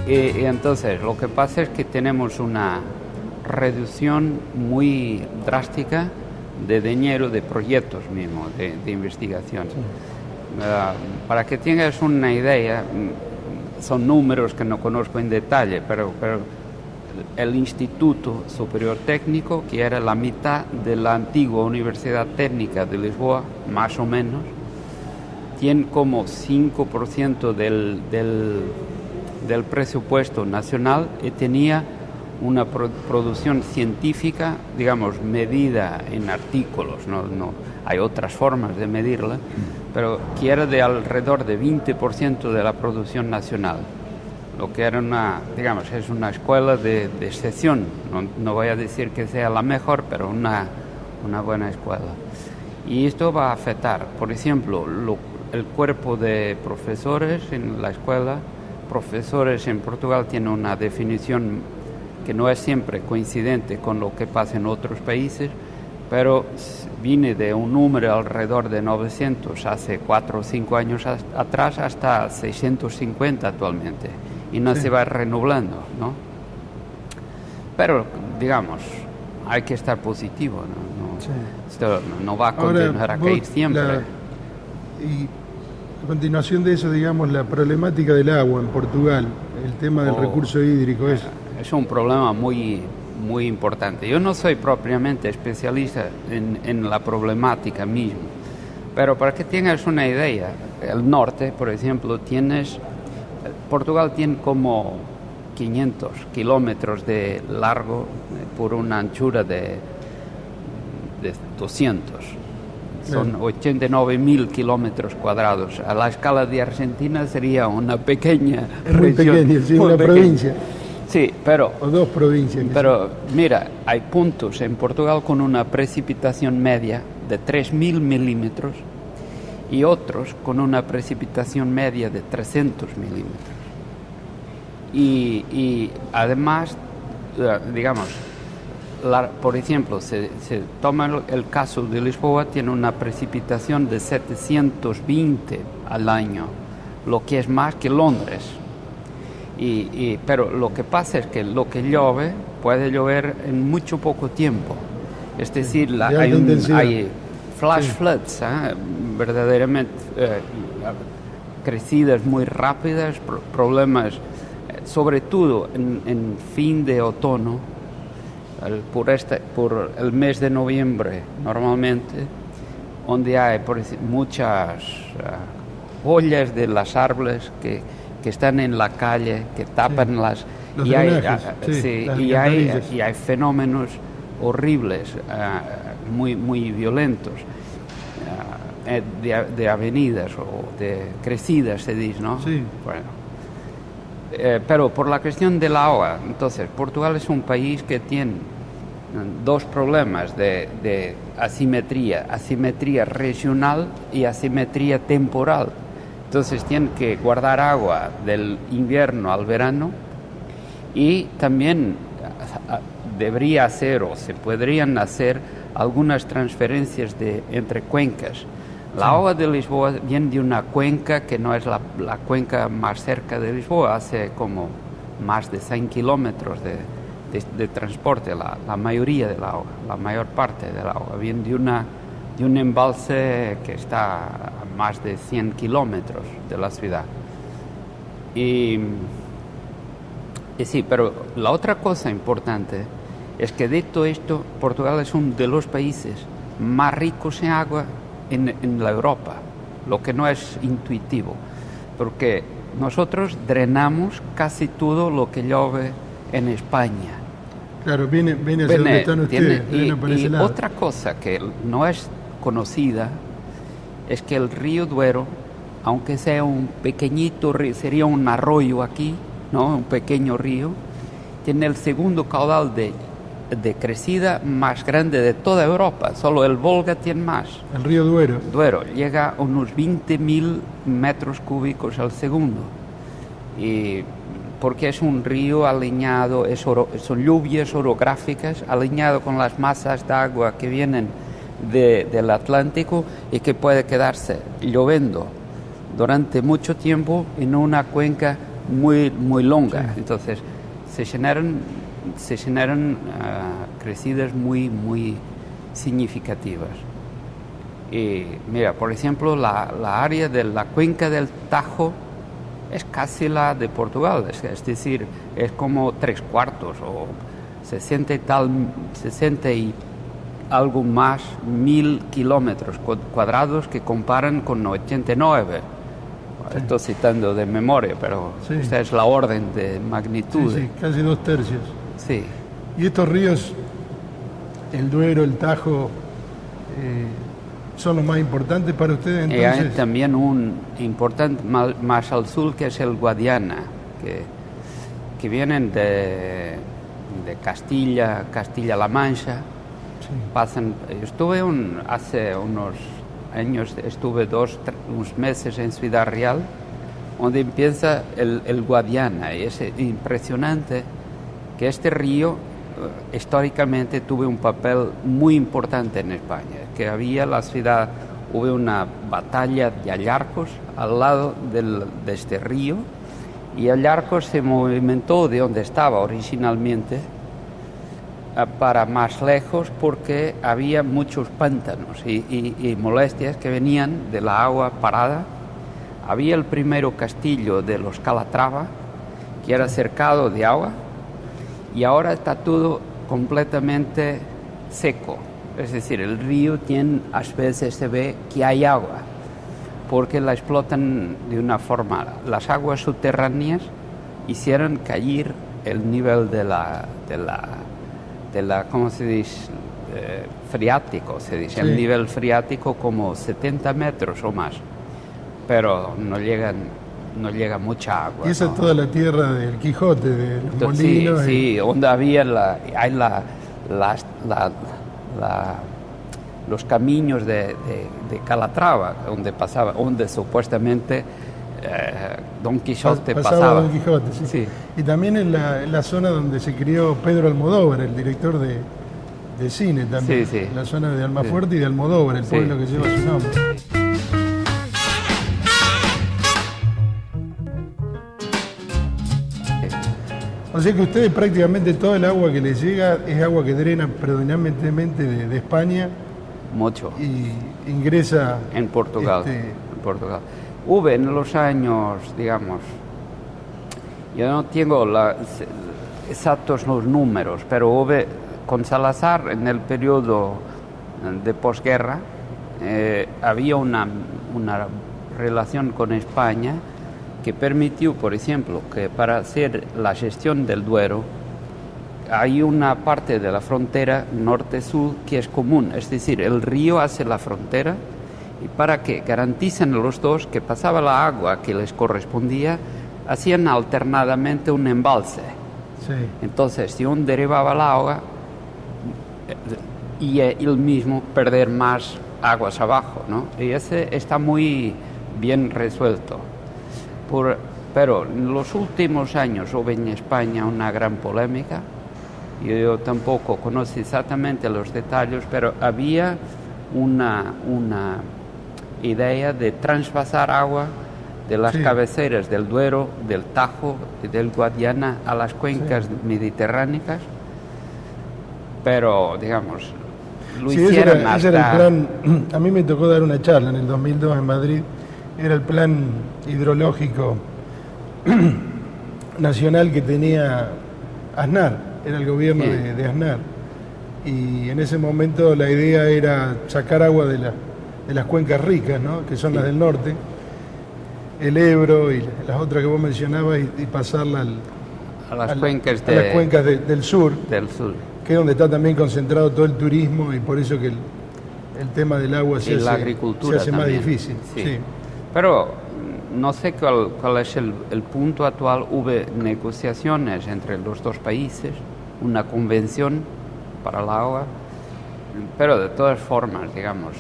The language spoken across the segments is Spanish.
Y entonces lo que pasa es que tenemos una reducción muy drástica de dinero de proyectos mismos, de investigación. Sí. Para que tengas una idea, son números que no conozco en detalle, pero el Instituto Superior Técnico, que era la mitad de la antigua Universidad Técnica de Lisboa, más o menos, tiene como 5% del presupuesto nacional y tenía una producción científica, digamos, medida en artículos, no hay otras formas de medirla, pero que era de alrededor de 20% de la producción nacional, lo que era digamos, es una escuela de excepción, no voy a decir que sea la mejor, pero una buena escuela. Y esto va a afectar, por ejemplo, el cuerpo de profesores en la escuela. Profesores en Portugal tienen una definición que no es siempre coincidente con lo que pasa en otros países, pero viene de un número alrededor de 900 hace 4 o 5 años atrás hasta 650 actualmente, y no se va renovando, ¿no? Pero, digamos, hay que estar positivo, ¿no? Esto no va a continuar a caer siempre. Y a continuación de eso, digamos, la problemática del agua en Portugal, el tema del recurso hídrico es un problema muy importante. Yo no soy propiamente especialista en la problemática misma, pero para que tengas una idea, el norte, por ejemplo, Portugal tiene como 500 kilómetros de largo por una anchura de 200. Son 89.000 kilómetros cuadrados. A la escala de Argentina sería una pequeña región. Muy pequeña, sí, una provincia. Sí, pero... O 2 provincias. Pero mira, hay puntos en Portugal con una precipitación media de 3.000 milímetros y otros con una precipitación media de 300 milímetros. Y además, digamos, por ejemplo, se toma el caso de Lisboa, tiene una precipitación de 720 al año, lo que es más que Londres. Pero lo que pasa es que lo que llueve puede llover en mucho poco tiempo. Es decir, hay flash floods, verdaderamente crecidas muy rápidas, problemas, sobre todo en fin de otoño, por el mes de noviembre normalmente, donde hay muchas ollas de los árboles que están en la calle, que tapan y hay fenómenos horribles, muy violentos, de avenidas o de crecidas, se dice, ¿no? Sí. Bueno. Pero por la cuestión del agua, entonces, Portugal es un país que tiene dos problemas de asimetría regional y asimetría temporal. Entonces tienen que guardar agua del invierno al verano, y también debería hacer o se podrían hacer algunas transferencias entre cuencas. La agua de Lisboa viene de una cuenca que no es la cuenca más cerca de Lisboa, hace como más de 100 kilómetros de transporte. La mayoría del agua, la mayor parte del agua viene de un embalse que está a más de 100 kilómetros de la ciudad. Y sí, pero la otra cosa importante es que de todo esto, Portugal es uno de los países más ricos en agua en la Europa, lo que no es intuitivo, porque nosotros drenamos casi todo lo que llueve en España. Claro, viene hacia donde están ustedes. Y otra cosa que no es conocida es que el río Duero, aunque sea un pequeñito río, sería un arroyo aquí, ¿no? Un pequeño río, tiene el segundo caudal de crecida más grande de toda Europa. Solo el Volga tiene más. El río Duero. Duero llega a unos 20.000 metros cúbicos al segundo. Y porque es un río alineado, son lluvias orográficas alineado con las masas de agua que vienen del Atlántico y que puede quedarse lloviendo durante mucho tiempo en una cuenca muy longa. Sí. Entonces se generan crecidas muy significativas. Y mira, por ejemplo, la área de la cuenca del Tajo es casi la de Portugal, es decir, es como 3/4 o 60 y algo más 1000 kilómetros cuadrados que comparan con 89. Sí. Estoy citando de memoria, pero Sí. esta es la orden de magnitud. Sí, casi 2/3. Sí. Y estos ríos, el Duero, el Tajo, son los más importantes para ustedes Y hay entonces. también un importante más al sur que es el Guadiana, que vienen de Castilla-La Mancha. Sí. Pasan, hace unos años, estuve unos meses en Ciudad Real, donde empieza el Guadiana, y es impresionante que este río históricamente tuvo un papel muy importante en España, que hubo una batalla de Allarcos al lado de este río, y Allarcos se movimentó de donde estaba originalmente para más lejos porque había muchos pantanos y molestias que venían de la agua parada. Había el primero castillo de los Calatrava, que era cercado de agua, y ahora está todo completamente seco. Es decir, el río a veces se ve que hay agua, porque la explotan de una forma. Las aguas subterráneas hicieron caer el nivel de la ¿cómo se dice? Freático, se dice. Sí. El nivel freático como 70 metros o más, pero no llega mucha agua. Y esa ¿no? es toda la tierra del Quijote, de los molinos. Sí, donde había los caminos de Calatrava, donde supuestamente Don Quijote pasaba. Don Quijote, sí. Sí. Y también en la zona donde se crió Pedro Almodóvar, el director de cine también. Sí, sí. La zona de Almafuerte y de Almodóvar, el Sí. pueblo que lleva su nombre. O sea que ustedes prácticamente todo el agua que les llega es agua que drena predominantemente de España Mucho. y ingresa En Portugal. En Portugal. Hubo en los años, digamos, yo no tengo exactos los números, pero hubo con Salazar en el periodo de posguerra, había una relación con España que permitió, por ejemplo, que para hacer la gestión del Duero hay una parte de la frontera norte-sur que es común, es decir, el río hace la frontera, y para que garanticen los dos que pasaba la agua que les correspondía, hacían alternadamente un embalse. Sí. Entonces, si uno derivaba el agua, y él mismo perder más aguas abajo, ¿no? Y ese está muy bien resuelto. Pero en los últimos años hubo en España una gran polémica. Yo tampoco conozco exactamente los detalles, pero había una idea de trasvasar agua de las Sí. cabeceras del Duero, del Tajo y del Guadiana a las cuencas mediterráneas, pero digamos, lo Sí, hicieron ese era el plan. A mí me tocó dar una charla en el 2002 en Madrid. Era el plan hidrológico nacional que tenía Aznar, era el gobierno Sí. de Aznar. Y en ese momento la idea era sacar agua de las cuencas ricas, ¿no? Que son Sí. las del norte, el Ebro y las otras que vos mencionabas, y pasarla a las a cuencas las cuencas del sur, del sur. que es donde está también concentrado todo el turismo, y por eso que el tema del agua Y la agricultura se hace más también. difícil. Sí. Sí. Pero no sé cuál es el punto actual. Hubo negociaciones entre los dos países, una convención para el agua, pero de todas formas, digamos,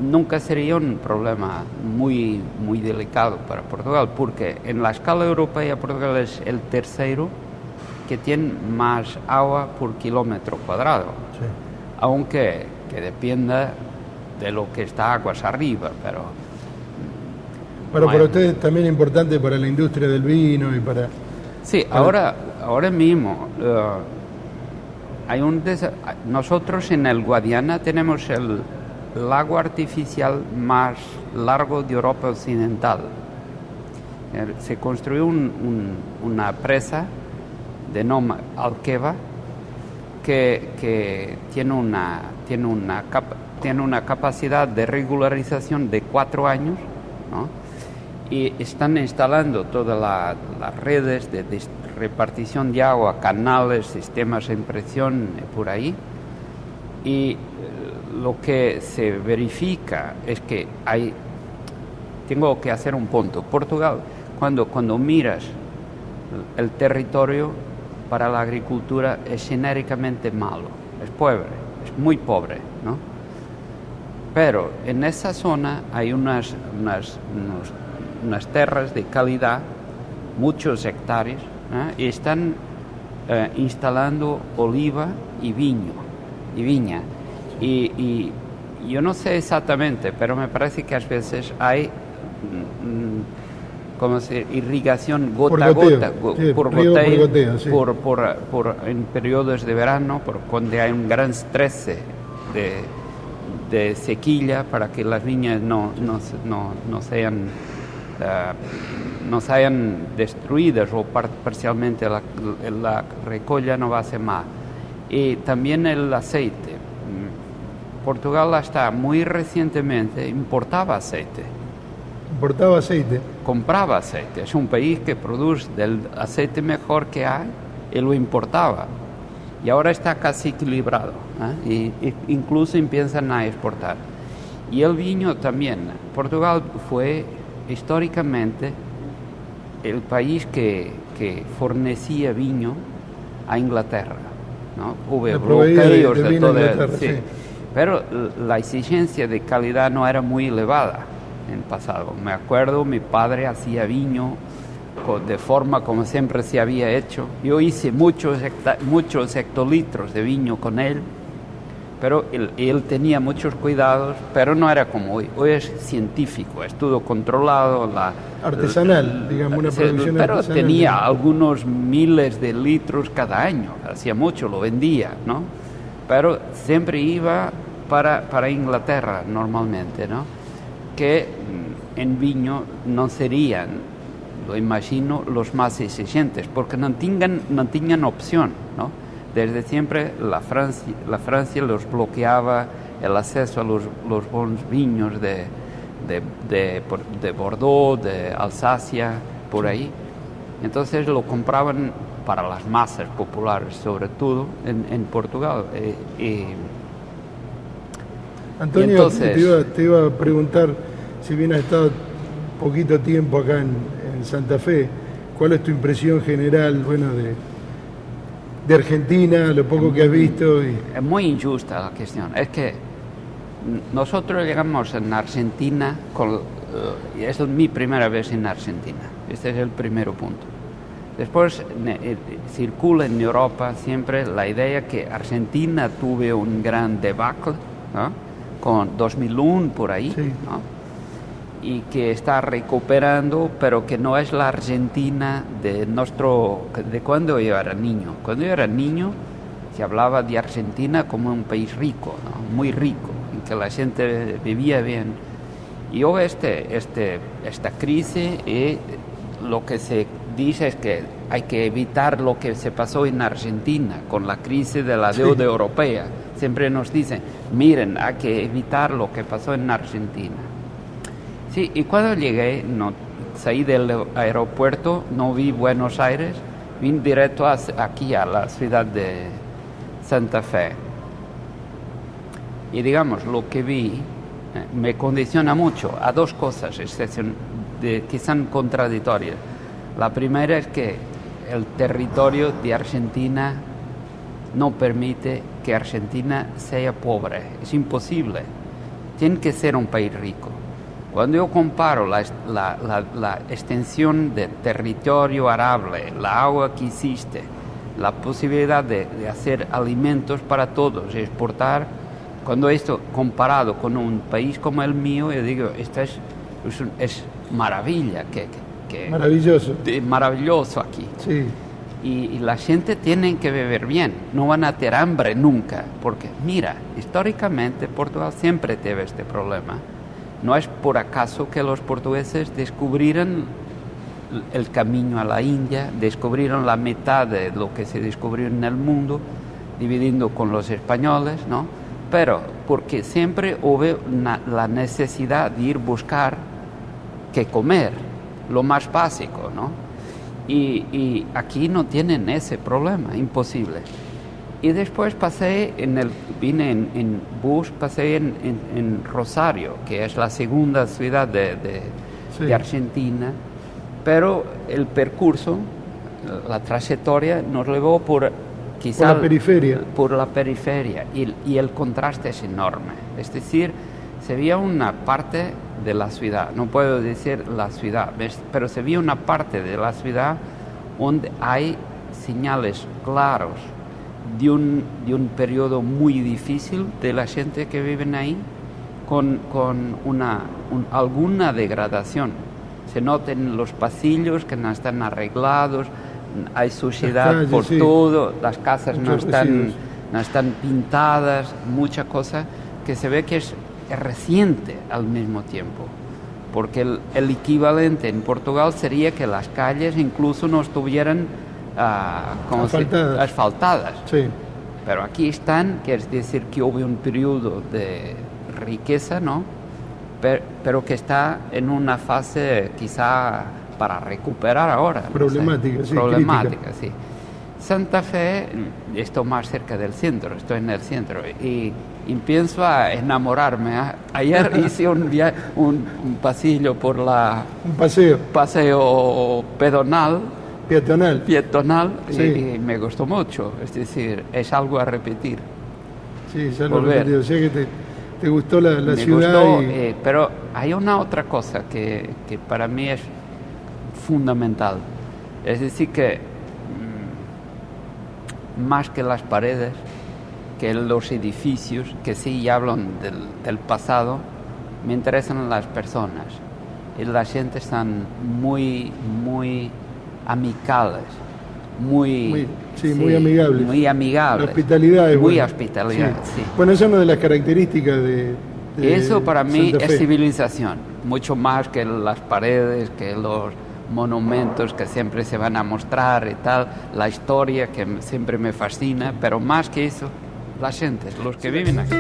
nunca sería un problema muy delicado para Portugal, porque en la escala europea Portugal es el tercero que tiene más agua por kilómetro cuadrado, Sí. aunque que dependa de lo que está aguas arriba, pero Pero para ustedes también es importante para la industria del vino y para... Sí, ahora mismo nosotros en el Guadiana tenemos el lago artificial más largo de Europa Occidental. Se construyó una presa de nombre Alqueva que tiene una capacidad de regularización de 4 años, ¿no? Y están instalando todas las redes de repartición de agua, canales, sistemas de impresión por ahí. Y lo que se verifica es que tengo que hacer un punto. Portugal, cuando miras el territorio para la agricultura, es genéricamente malo, es pobre, es muy pobre, ¿no? Pero en esa zona hay unas tierras de calidad, muchos hectáreas, y están instalando oliva y viña. Y yo no sé exactamente, pero me parece que a veces hay irrigación gota a gota, por goteo, sí. En periodos de verano, cuando hay un gran estrés de sequía para que las viñas no sean destruidas o parcialmente la recolla no va a ser más. Y también el aceite. Portugal hasta muy recientemente importaba aceite. ¿Importaba aceite? Compraba aceite. Es un país que produce el aceite mejor que hay y lo importaba. Y ahora está casi equilibrado, y incluso empiezan a exportar. Y el vino también. Portugal fue históricamente el país que fornecía vino a Inglaterra, ¿no? Hubo bloqueos de todo sí. Pero la exigencia de calidad no era muy elevada en el pasado. Me acuerdo, mi padre hacía vino de forma como siempre se había hecho. Yo hice muchos hectolitros de vino con él, pero él tenía muchos cuidados, pero no era como hoy. Hoy es científico, es todo controlado. Artesanal, digamos, una producción pero artesanal. Pero tenía algunos miles de litros cada año, hacía mucho, lo vendía, ¿no? Pero siempre iba para Inglaterra normalmente, ¿no? Que en vino no serían, lo imagino, los más exigentes, porque no tenían opción, ¿no? Desde siempre la Francia los bloqueaba el acceso a los buenos vinos de Bordeaux, de Alsacia, por ahí. Entonces lo compraban para las masas populares, sobre todo en Portugal. Antonio, entonces, te iba a preguntar, si bien has estado poquito tiempo acá en Santa Fe, ¿cuál es tu impresión general, de Argentina, lo poco que has visto? Es muy injusta la cuestión. Es que nosotros llegamos en Argentina, es mi primera vez en Argentina, este es el primer punto. Después circula en Europa siempre la idea que Argentina tuvo un gran debacle, ¿no? Con 2001 por ahí, sí. ¿No? Y que está recuperando, pero que no es la Argentina de cuando yo era niño. Cuando yo era niño se hablaba de Argentina como un país rico, ¿no? Muy rico, en que la gente vivía bien. Y hoy esta crisis, lo que se dice es que hay que evitar lo que se pasó en Argentina con la crisis de la deuda europea. Siempre nos dicen, miren, hay que evitar lo que pasó en Argentina. Sí, y cuando llegué, salí del aeropuerto, no vi Buenos Aires, vine directo aquí a la ciudad de Santa Fe. Y digamos, lo que vi me condiciona mucho a dos cosas, que son contradictorias. La primera es que el territorio de Argentina no permite que Argentina sea pobre, es imposible, tiene que ser un país rico. Cuando yo comparo la extensión de territorio arable, la agua que existe, la posibilidad de hacer alimentos para todos, exportar, cuando esto comparado con un país como el mío, yo digo, esta es es maravilla, maravilloso. Maravilloso aquí. Sí. Y la gente tiene que beber bien, no van a tener hambre nunca, porque mira, históricamente Portugal siempre tuvo este problema. No es por acaso que los portugueses descubrieron el camino a la India, descubrieron la mitad de lo que se descubrió en el mundo, dividiendo con los españoles, ¿no? Pero porque siempre hubo la necesidad de ir buscar qué comer, lo más básico, ¿no? Y aquí no tienen ese problema, imposible. Y después vine en bus, pasé en Rosario, que es la segunda ciudad de Argentina, pero el percurso, la trayectoria nos llevó por la periferia. Por la periferia, y el contraste es enorme. Es decir, se veía una parte de la ciudad, no puedo decir la ciudad, pero se veía una parte de la ciudad donde hay señales claros de un periodo muy difícil de la gente que vive ahí, con alguna degradación. Se nota en los pasillos que no están arreglados, hay suciedad por todo, las casas no están pintadas, mucha cosa que se ve que es reciente al mismo tiempo, porque el equivalente en Portugal sería que las calles incluso no estuvieran asfaltadas. Sí. Pero aquí están, que es decir que hubo un periodo de riqueza, ¿no? Pero que está en una fase quizá para recuperar ahora. Problemática, sí. Problemática, sí. Santa Fe, estoy más cerca del centro, estoy en el centro y empiezo a enamorarme. Ayer hice un pasillo por un paseo peatonal, sí. y me gustó mucho, es decir, es algo a repetir. Sí, ya lo he repetido, o sea que te gustó la ciudad. Gustó, pero hay una otra cosa que para mí es fundamental, es decir que más que las paredes, que los edificios, que sí hablan del pasado, me interesan las personas. Y la gente están muy amicales, muy amigables. Muy amigables. La hospitalidad es muy hospitalidad, sí. Bueno, esa es una de las características de eso para mí Santa Fe. Es civilización, mucho más que las paredes, que los monumentos que siempre se van a mostrar y tal, la historia que siempre me fascina, pero más que eso, la gente, los que viven aquí.